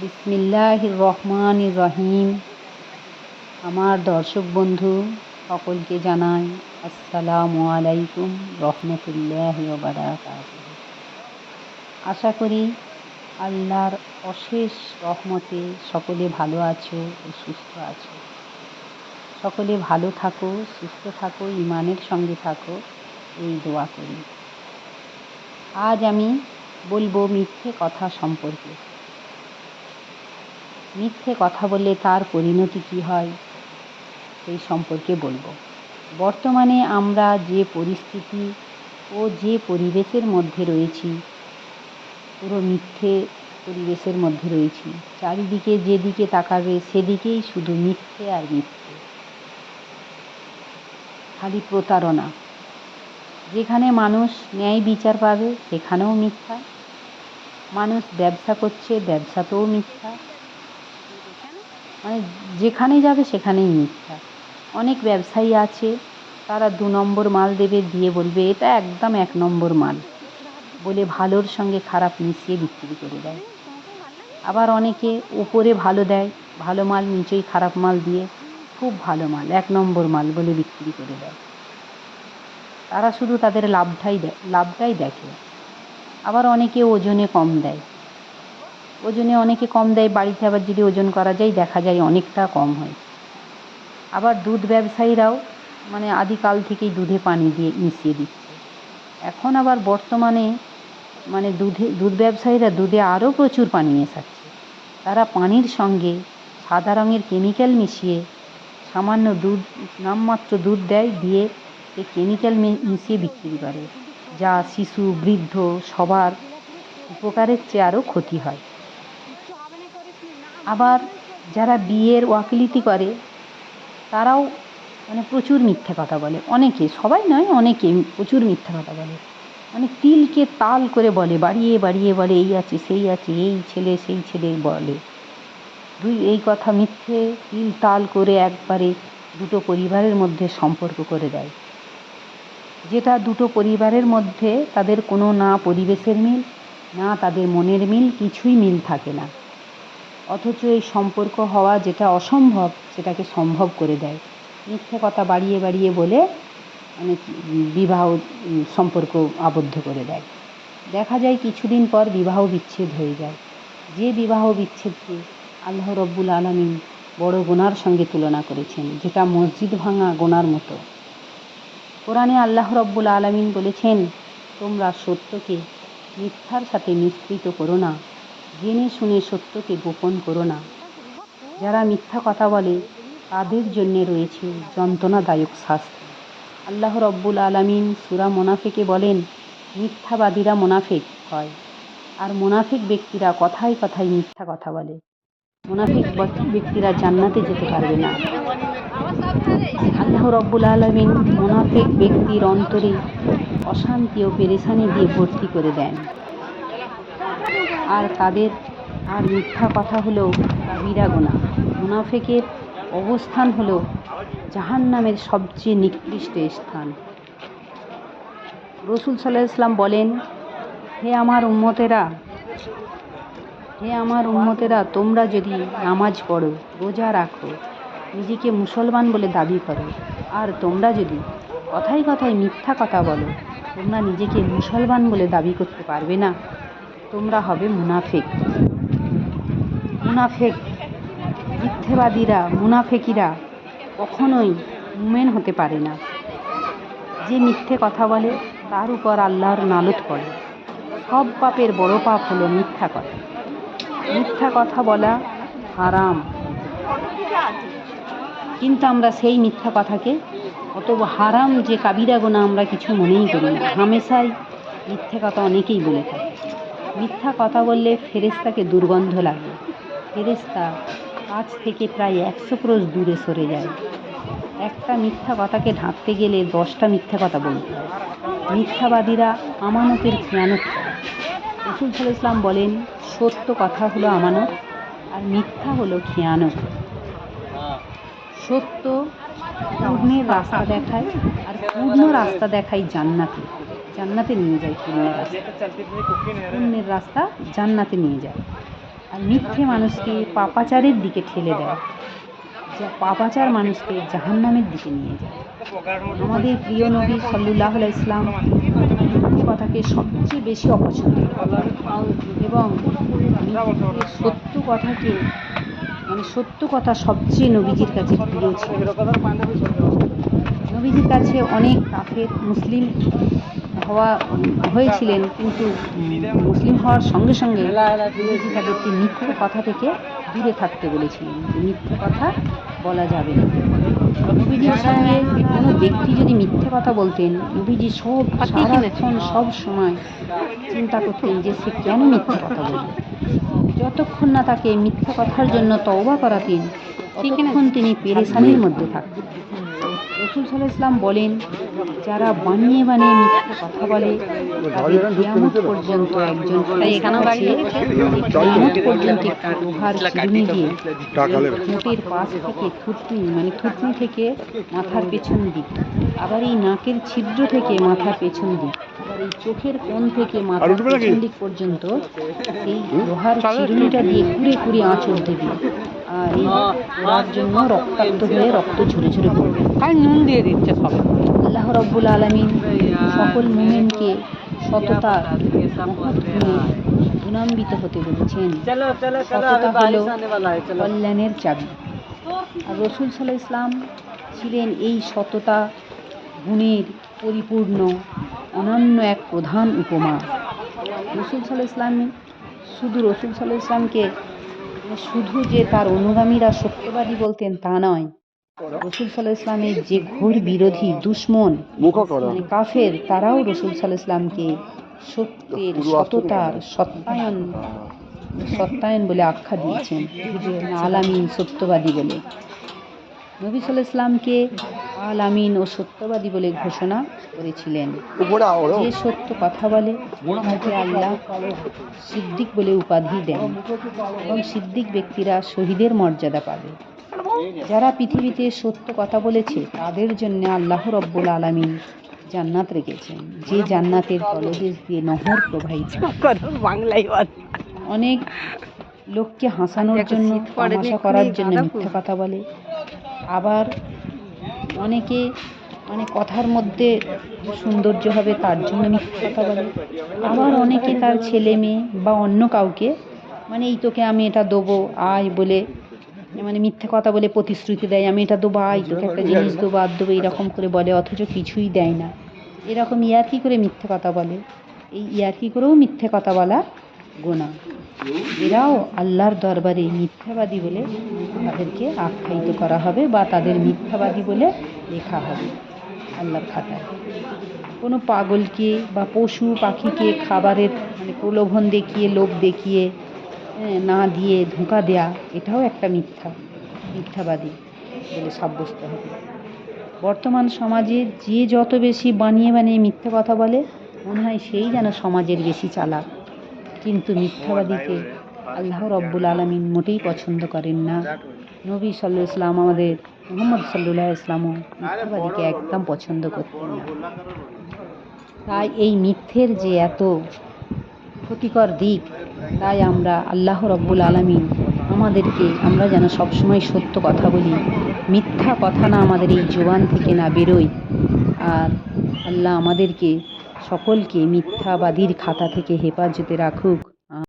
বিসমিল্লাহির রহমানির রহিম। আমার দর্শক বন্ধু সকলকে জানাই আসসালামু আলাইকুম রহমতুল্লাহি ওয়া বারাকাতুহু। আশা করি আল্লাহর অশেষ রহমতে সকলে ভালো আছো ও সুস্থ আছো। সকলে ভালো থাকো, সুস্থ থাকো, ঈমানের সঙ্গে থাকো, এই দোয়া করি। আজ আমি বলবো মিথ্যে কথা সম্পর্কে। মিথ্যে কথা বললে তার পরিণতি কী হয় সেই সম্পর্কে বলবো। বর্তমানে আমরা যে পরিস্থিতি ও যে পরিবেশের মধ্যে রয়েছি, পুরো মিথ্যে পরিবেশের মধ্যে রয়েছি। চারিদিকে যেদিকে তাকাবে সেদিকেই শুধু মিথ্যে আর মিথ্যে, খালি প্রতারণা। যেখানে মানুষ ন্যায় বিচার পাবে সেখানেও মিথ্যা, মানুষ ব্যবসা করছে ব্যবসাতেও মিথ্যা, মানে যেখানে যাবে সেখানেই মিথ্যা। অনেক ব্যবসায়ী আছে, তারা 2 নম্বর মাল দেবে, দিয়ে বলবে এটা একদম 1 নম্বর মাল, বলে ভালোর সঙ্গে খারাপ মিশিয়ে বিক্রি করে দেয়। আবার অনেকে উপরে ভালো দেয়, ভালো মাল নিচেই খারাপ মাল দিয়ে খুব ভালো মাল 1 নম্বর মাল বলে বিক্রি করে দেয়। তারা শুধু তাদের লাভটাই দেখে। আবার অনেকে ওজনে কম দেয়, অনেকে কম দেয়, বাড়িতে আবার যদি ওজন করা যায় দেখা যায় অনেকটা কম হয়। আবার দুধ ব্যবসায়ীরাও আদিকাল থেকেই দুধে পানি দিয়ে মিশিয়ে দিচ্ছে। এখন আবার বর্তমানে দুধ ব্যবসায়ীরা দুধে আরও প্রচুর পানি মেশাচ্ছে। তারা পানির সঙ্গে সাদা রঙের কেমিক্যাল মিশিয়ে সামান্য নামমাত্র দুধ দেয়, দিয়ে সে কেমিক্যাল মিশিয়ে বিক্রি করে, যা শিশু বৃদ্ধ সবার উপকারের চেয়ে আরও ক্ষতি হয়। আবার যারা বিয়ের ওয়াকিলিতি করে তারাও প্রচুর মিথ্যে কথা বলে। অনেকে, সবাই নয়, অনেকে প্রচুর মিথ্যে কথা বলে। তিলকে তাল করে বলে, বাড়িয়ে বাড়িয়ে বলে এই আছে সেই আছে, এই ছেলে সেই ছেলে বলে। এই কথা মিথ্যে তিল তাল করে একবারে দুটো পরিবারের মধ্যে সম্পর্ক করে দেয়, যেটা দুটো পরিবারের মধ্যে তাদের কোনো না পরিবেশের মিল, না তাদের মনের মিল, কিছুই মিল থাকে না। অথচ এই সম্পর্ক হওয়া যেটা অসম্ভব সেটাকে সম্ভব করে দেয়। মিথ্যে কথা বাড়িয়ে বাড়িয়ে বলে বিবাহ সম্পর্ক আবদ্ধ করে দেয়। দেখা যায় কিছুদিন পর বিবাহ বিচ্ছেদ হয়ে যায়। যে বিবাহ বিচ্ছেদকে আল্লাহ রব্বুল আলামিন বড় গুনার সঙ্গে তুলনা করেছেন, যেটা মসজিদ ভাঙা গুনার মতো। কোরআনে আল্লাহ রব্বুল আলামিন বলেছেন, তোমরা সত্যকে মিথ্যার সাথে মিশ্রিত করো না, জেনে শুনে সত্যকে গোপন করো না। যারা মিথ্যা কথা বলে তাদের জন্যে রয়েছে যন্ত্রণাদায়ক শাস্তি। আল্লাহ রব্বুল আলামিন সূরা মুনাফিকে বলেন, মিথ্যাবাদীরা মুনাফিক হয়, আর মুনাফিক ব্যক্তিরা কথায় কথায় মিথ্যা কথা বলে। মুনাফিক ব্যক্তিরা জান্নাতে যেতে পারবে না। আল্লাহ রব্বুল আলামিন মুনাফিক ব্যক্তির অন্তরে অশান্তি ও পেরেশানি দিয়ে ভর্তি করে দেন। আর মিথ্যা কথা হলো কাবিরা গুনাহ। মুনাফিকের অবস্থান হলো জাহান্নামের সবচেয়ে নিকৃষ্ট স্থান। রাসূল সাল্লাল্লাহু আলাইহি ওয়াসাল্লাম বলেন, হে আমার উম্মতেরা, তোমরা যদি নামাজ পড়ো, রোজা রাখো, নিজেকে মুসলমান বলে দাবি করো, আর তোমরা যদি কথায় কথায় মিথ্যা কথা বলো, তোমরা নিজেকে মুসলমান বলে দাবি করতে পারবে না, তোমরা হবে মুনাফিক। মিথ্যেবাদীরা, মুনাফিকিরা কখনোই মুমিন হতে পারে না। যে মিথ্যে কথা বলে তার উপর আল্লাহর লানত পড়ে। সব পাপের বড় পাপ হলো মিথ্যা কথা। মিথ্যা কথা বলা হারাম, কিন্তু আমরা সেই মিথ্যা কথাকে অত হারাম যে কাবিরা গুনাহ আমরা কিছু মনেই করি না। হামেশাই মিথ্যে কথা অনেকেই বলে থাকে। মিথ্যা কথা বললে ফেরেশতাকে দুর্গন্ধ লাগে, ফেরেশতা কাছ থেকে প্রায় 100 ক্রোশ দূরে সরে যায়। একটা মিথ্যা কথাকে ঢাকতে গেলে 10টা মিথ্যা কথা বলতে হয়। মিথ্যাবাদীরা আমানতের খেয়ানত করে। রাসূল সাল্লাল্লাহু আলাইহি ওয়াসাল্লাম বলেন, সত্য কথা হলো আমানত, আর মিথ্যা হলো খেয়ানত। সত্য পূর্ণের রাস্তা দেখায়, আর পূর্ণ রাস্তা দেখায় জান্নাতে, জান্নাতে নিয়ে যায় পূর্ণের রাস্তা, পূর্ণের রাস্তা জান্নাতে নিয়ে যায়। আর মিথ্যে মানুষকে পাপাচারের দিকে ঠেলে দেয়, যা পাপাচার মানুষকে জাহান্নামের দিকে নিয়ে যায়। আমাদের প্রিয় নবী সাল্লাল্লাহু আলাইহি ইসলাম মিথ্যে কথাকে সবচেয়ে বেশি অপছন্দ করেন এবং সত্য কথাকে সত্য কথা সবচেয়ে নবীজির কাছে প্রিয় ছিল। নবীজির কাছে অনেক কাফের মুসলিম হয়েছিলেন, কিন্তু মুসলিম হওয়ার সঙ্গে সঙ্গে নবীজি তাদেরকে মিথ্যে কথা থেকে দূরে থাকতে বলেছিলেন, যে মিথ্যে কথা বলা যাবে না। নবীজির সঙ্গে কোনো ব্যক্তি যদি মিথ্যে কথা বলতেন, নবীজি সারাক্ষণ সব সময় চিন্তা করতেন যে সে কেন মিথ্যে কথা বলবে। যতক্ষণ না তাকে মিথ্যা কথার জন্য তওবা করাতেন, ততক্ষণ তিনি পেরেশানির মধ্যে থাকতেন। রাসূল সাল্লাল্লাহু আলাইহি ওয়াসাল্লাম বলেন, যারা বানিয়ে বানিয়ে মিথ্যে কথা বলে তাদের কিয়ামত পর্যন্ত একজন কিয়ামত পর্যন্ত একটু লোহার চিরুনি দিয়ে ঠোঁটের পাশ থেকে থুতনি থেকে মাথার পেছন দিক, আবার এই নাকের ছিদ্র থেকে মাথার পেছন দিক, আবার এই চোখের কোণ থেকে মাথার পেছন দিক পর্যন্ত এই লোহার চিরুনিটা দিয়ে কুড়ে কুড়ে আঁচড় দেবে। আর এই ওড়ার জন্য রক্তাক্ত হয়ে রক্ত ঝরে ঝরে পড়বে। নুন দিয়ে দিচ্ছে সব। আল্লাহ রাব্বুল আলামিন সকল মুমিনকে সততা মহৎ গুণে গুণান্বিত হতে বলেছেন। সততা হলো কল্যাণের চাবি। আর রাসূল সাল্লাল্লাহু আলাইহি ইসলাম ছিলেন এই সততা গুণের পরিপূর্ণ অনন্য এক প্রধান উপমা। রাসূল সাল্লাল্লাহু আলাইহি ইসলাম ইসলামকে শুধু যে তার অনুগামীরা সত্যবাদী বলতেন তা নয়, রাসূল সাল্লাল্লাহু আলাইহি ইসলামের যে ঘোর বিরোধী দুশমন কাফের, তারাও রাসূল সাল্লাল্লাহু আলাইহি ইসলামকে সত্যের সততার সত্যায়ন বলে আখ্যা দিয়েছেন, আল আমিন, সত্যবাদী বলে। নবী সাল্লাল্লাহু আলাইহি ইসলামকে আল আমিন ও সত্যবাদী বলে ঘোষণা করেছিলেন। যে সত্য কথা বলে তাকে আল্লাহ সিদ্দিক বলে উপাধি দেন এবং সিদ্দিক ব্যক্তিরা শহীদের মর্যাদা পাবে। যারা পৃথিবীতে সত্য কথা বলেছে তাদের জন্য আল্লাহ রাব্বুল আলামিন জান্নাত রেখেছেন, যে জান্নাতের তলদেশ দিয়ে নহর প্রবাহিত। অনেক লোককে হাসানোর জন্য, তামাশা করার জন্য মিথ্যা কথা বলে, আবার অনেকে কথার মধ্যে সৌন্দর্য হবে তার জন্য মিথ্যা কথা বলে, আবার অনেকে তার ছেলে মেয়ে বা অন্য কাউকে এই তোকে আমি এটা দেবো আয় বলে মিথ্যে কথা বলে প্রতিশ্রুতি দেয়, আমি এটা দেবো আয়, তোকে একটা জিনিস দেবো আর দেবো, এরকম করে বলে, অথচ কিছুই দেয় না। এরকম ইয়ার্কি করে মিথ্যে কথা বলে। এই ইয়ার্কি করেও মিথ্যে কথা বলা গুনাহ। এরাও আল্লাহর দরবারে মিথ্যাবাদী বলে তাদেরকে আখ্যায়িত করা হবে বা তাদের মিথ্যাবাদী বলে লেখা হবে আল্লাহর খাতায়। কোনো পাগলকে বা পশু পাখিকে খাবারের প্রলোভন দেখিয়ে, লোভ দেখিয়ে না দিয়ে ধোঁকা দেয়া, এটাও একটা মিথ্যাবাদী বলে সাব্যস্ত হবে। বর্তমান সমাজে যে যত বেশি বানিয়ে বানিয়ে মিথ্যে কথা বলে, মনে হয় সেই যেন সমাজের বেশি চালাক। কিন্তু মিথ্যাবাদীকে আল্লাহ রাব্বুল আলামিন মোটেই পছন্দ করেন না। নবী সাল্লাল্লাহু আলাইহি ওয়াসাল্লাম, আমাদের মুহাম্মদ সাল্লাল্লাহু আলাইহি ওয়াসাল্লামও মিথ্যাবাদীকে একদম পছন্দ করতেন না। তাই এই মিথ্যের যে এত ক্ষতিকর দিক, তাই আমরা আল্লাহ রাব্বুল আলামিন আমরা যেন সবসময় সত্য কথা বলি, মিথ্যা কথা না আমাদের এই জবান থেকে না বেরোয়। আর আল্লাহ আমাদেরকে সকলকে মিথ্যাবাদীর খাতা থেকে হেফাজতে রাখুক।